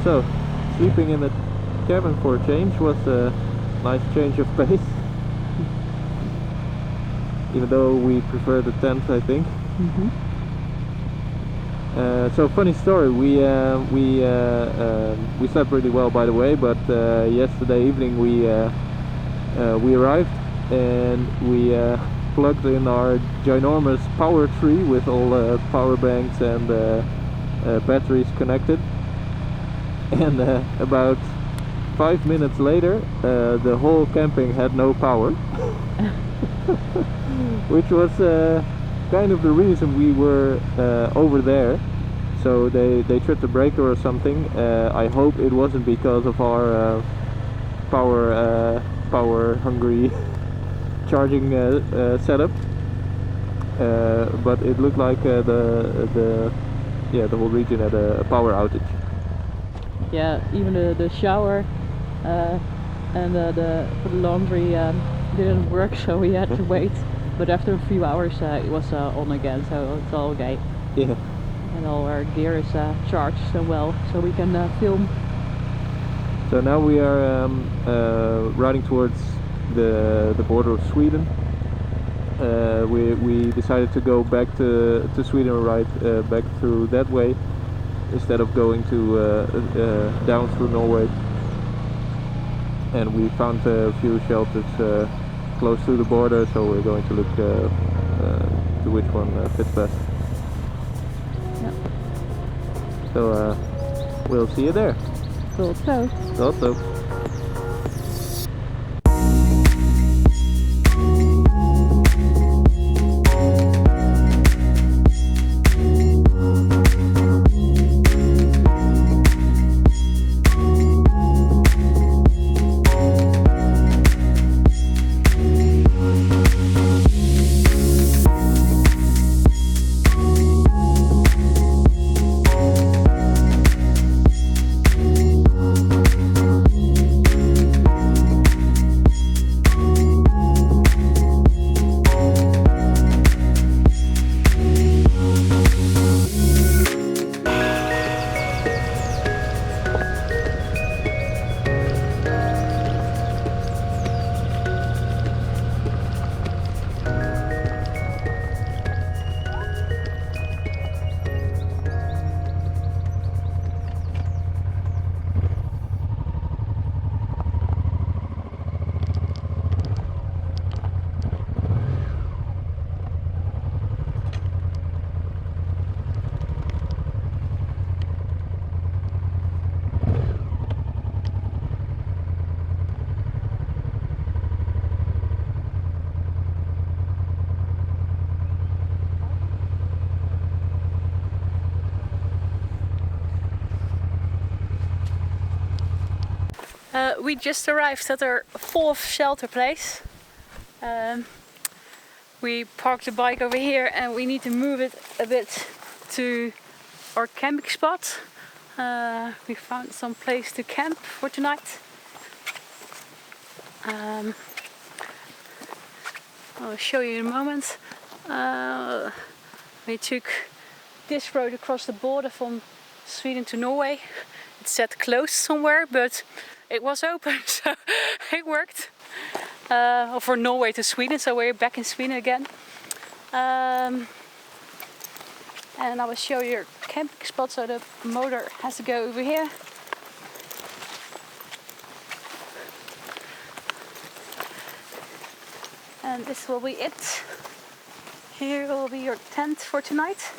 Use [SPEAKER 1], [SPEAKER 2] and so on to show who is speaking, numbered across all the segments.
[SPEAKER 1] So, sleeping in the cabin for a change was a nice change of pace. Even though we prefer the tent, I think. So funny story. We slept really well, by the way. But yesterday evening we arrived and we plugged in our ginormous power tree with all power banks and batteries connected. And about 5 minutes later, the whole camping had no power, which was kind of the reason we were over there. So they tripped the breaker or something. I hope it wasn't because of our power hungry charging setup. But it looked like the whole region had a power outage.
[SPEAKER 2] Yeah, even the shower and the laundry didn't work, so we had to wait. But after a few hours it was on again, so it's all okay.
[SPEAKER 1] Yeah.
[SPEAKER 2] And all our gear is charged so well, so we can film.
[SPEAKER 1] So now we are riding towards the border of Sweden. We decided to go back to Sweden and ride back through that way instead of going to down through Norway. And we found a few shelters close to the border, so we're going to look to which one fits best.
[SPEAKER 2] Yep.
[SPEAKER 1] So we'll see you there.
[SPEAKER 2] Thought so.
[SPEAKER 1] Thought so.
[SPEAKER 3] We just arrived at our fourth shelter place. We parked the bike over here and we need to move it a bit to our camping spot. We found some place to camp for tonight. I'll show you in a moment. We took this road across the border from Sweden to Norway. It said closed somewhere, but it was open, so it worked. For Norway to Sweden, so we're back in Sweden again. And I will show you your camping spot. So the motor has to go over here. And this will be it. Here will be your tent for tonight.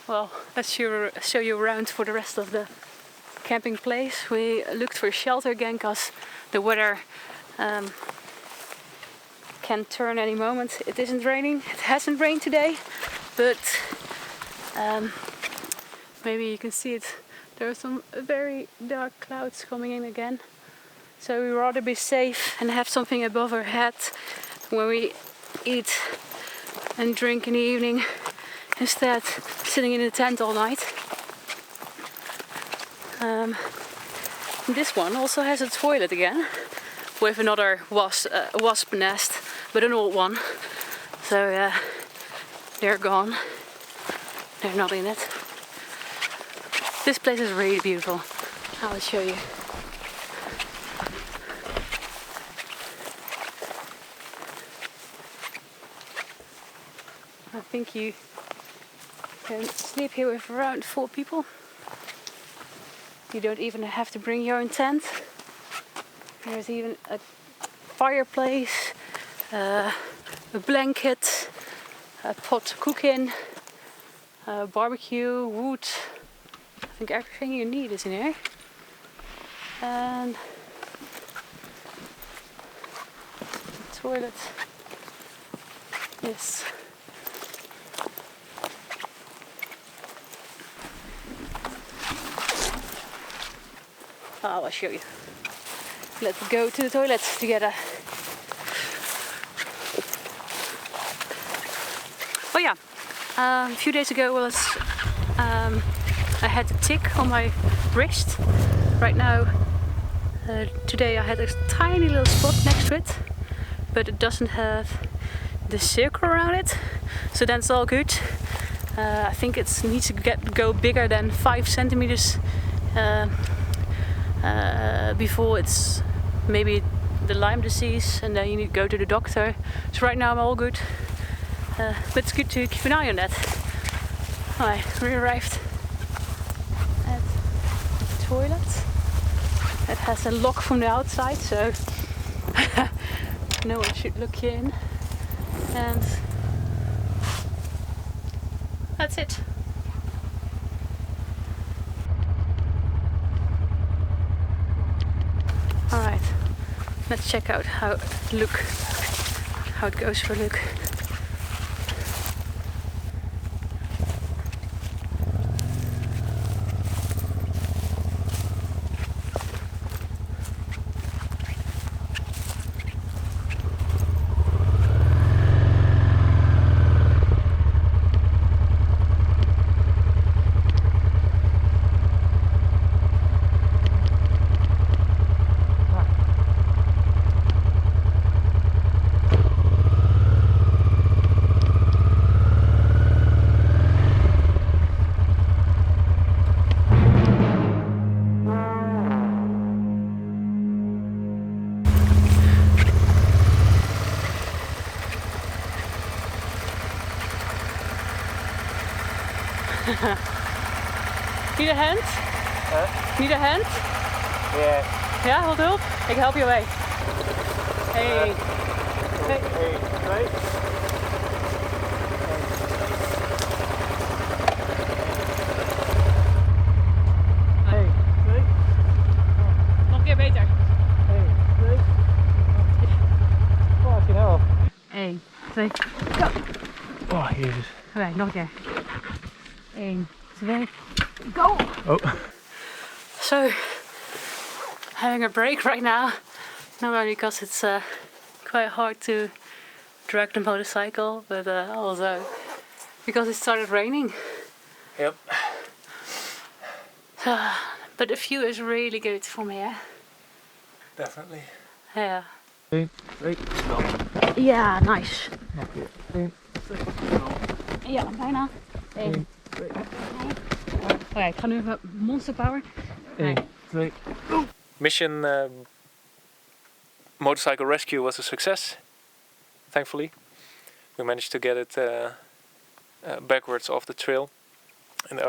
[SPEAKER 3] Well, let's show you around for the rest of the camping place. We looked for shelter again because the weather can turn any moment. It isn't raining. It hasn't rained today, but maybe you can see it. There are some very dark clouds coming in again. So we'd rather be safe and have something above our head when we eat and drink in the evening, instead sitting in the tent all night. This one also has a toilet again, with another wasp nest, but an old one. So they're gone. They're not in it. This place is really beautiful. I will show you. I think you can sleep here with around 4 people. You don't even have to bring your own tent. There's even a fireplace, a blanket, a pot to cook in, a barbecue, wood. I think everything you need is in here. And the toilet. Yes. I'll show you. Let's go to the toilet together. Oh yeah, a few days ago I had a tick on my wrist. Right now, today I had a tiny little spot next to it, but it doesn't have the circle around it, so that's all good. I think it needs to go bigger than 5 centimeters before it's maybe the Lyme disease, and then you need to go to the doctor. So right now I'm all good, but it's good to keep an eye on that. Alright, we arrived at the toilet. It has a lock from the outside, so no one should look in. And that's it. Alright, let's check out how it goes for Luke. Need a hand? Need a hand?
[SPEAKER 1] Yeah.
[SPEAKER 3] Ja, wat hulp? Ik help je mee. Hey. Hey.
[SPEAKER 1] Hey.
[SPEAKER 3] Nog een keer beter.
[SPEAKER 1] Fucking hell.
[SPEAKER 3] 1, 2, go.
[SPEAKER 1] Oh, jezus.
[SPEAKER 3] Oké, nog een keer. 1, 2, go!
[SPEAKER 1] Oh.
[SPEAKER 3] So, having a break right now, not only because it's quite hard to drag the motorcycle, but also because it started raining.
[SPEAKER 1] Yep.
[SPEAKER 3] But the view is really good for me, eh?
[SPEAKER 1] Definitely.
[SPEAKER 3] Yeah.
[SPEAKER 1] 1, 2, go.
[SPEAKER 3] Yeah, nice.
[SPEAKER 1] Nog een keer. 1, 2, go.
[SPEAKER 3] Ja, bijna. 1,
[SPEAKER 1] 2.
[SPEAKER 3] Oké, ik ga nu even monster power.
[SPEAKER 1] 1, 2, go. Mission motorcycle rescue was a success, thankfully. We managed to get it backwards off the trail, and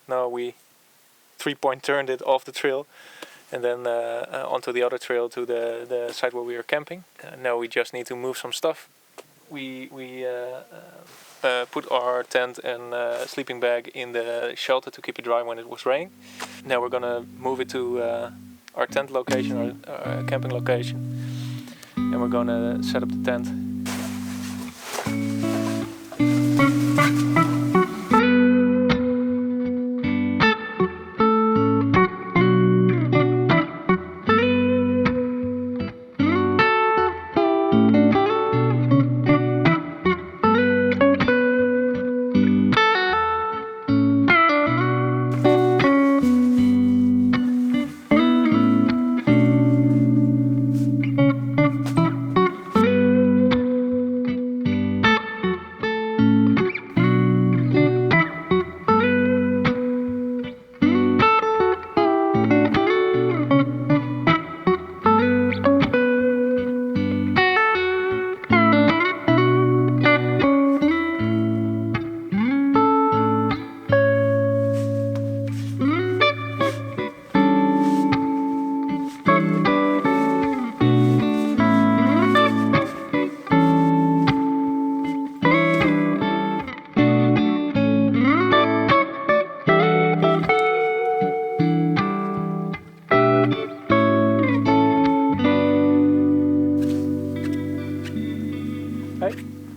[SPEAKER 1] no, we 3-point turned it off the trail and then onto the other trail to the site where we were camping. Now we just need to move some stuff. We put our tent and sleeping bag in the shelter to keep it dry when it was raining. Now we're gonna move it to our tent location, our camping location, and we're gonna set up the tent.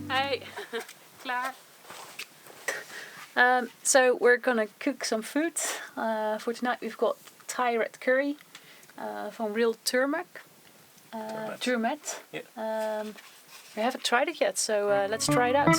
[SPEAKER 3] Hey, klaar. So we're gonna cook some food. For tonight we've got Thai red curry from Real Turmeric. Turmet.
[SPEAKER 1] Yeah.
[SPEAKER 3] We haven't tried it yet, so let's try it out.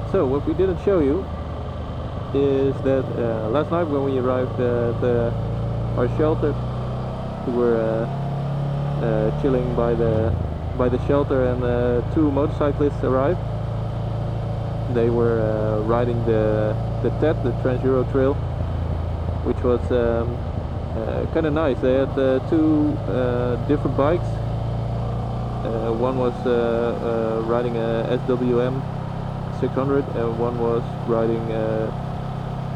[SPEAKER 1] So what we didn't show you is that last night when we arrived at our shelter, we were chilling by the shelter, and two motorcyclists arrived. They were riding the TED, the Trans-Euro Trail, which was kind of nice. They had two different bikes. One was riding a SWM 600, and one was riding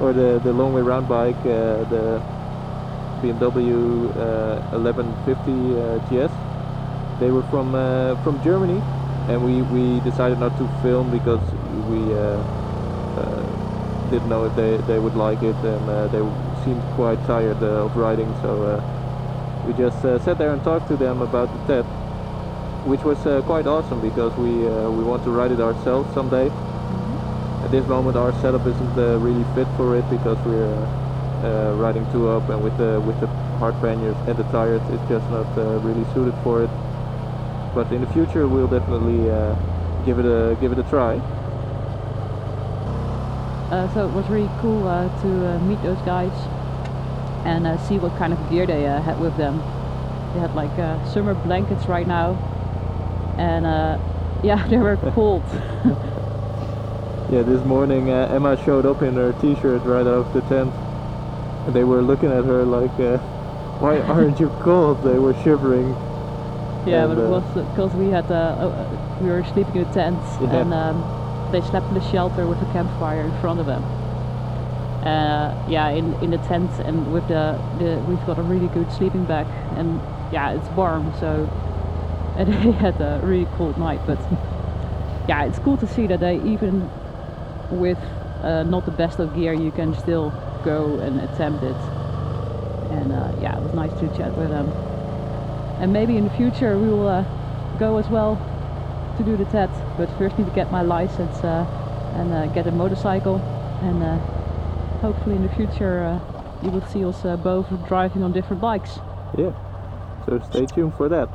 [SPEAKER 1] or the long way round bike, the BMW 1150 GS. They were from Germany, and we decided not to film because we didn't know if they would like it, and they seemed quite tired of riding, so we just sat there and talked to them about the TED, which was quite awesome because we want to ride it ourselves someday. At this moment our setup isn't really fit for it because we're riding two up, and with the hard panniers and the tires it's just not really suited for it. But in the future we'll definitely give it a try.
[SPEAKER 2] So it was really cool to meet those guys and see what kind of gear they had with them. They had like summer blankets right now, and yeah, they were cold.
[SPEAKER 1] Yeah, this morning Emma showed up in her t-shirt right out of the tent, and they were looking at her like, why aren't you cold? They were shivering.
[SPEAKER 2] Yeah,
[SPEAKER 1] and,
[SPEAKER 2] but it was because we had we were sleeping in a tent,
[SPEAKER 1] yeah.
[SPEAKER 2] and they slept in the shelter with a campfire in front of them. Yeah, in the tent, and with we've got a really good sleeping bag, and yeah, it's warm, so and they had a really cold night. But yeah, it's cool to see that they, even with not the best of gear, you can still go and attempt it. And yeah, it was nice to chat with them. And maybe in the future we will go as well to do the TED, but first need to get my license and get a motorcycle, and hopefully in the future you will see us both driving on different bikes.
[SPEAKER 1] Yeah, so stay tuned for that.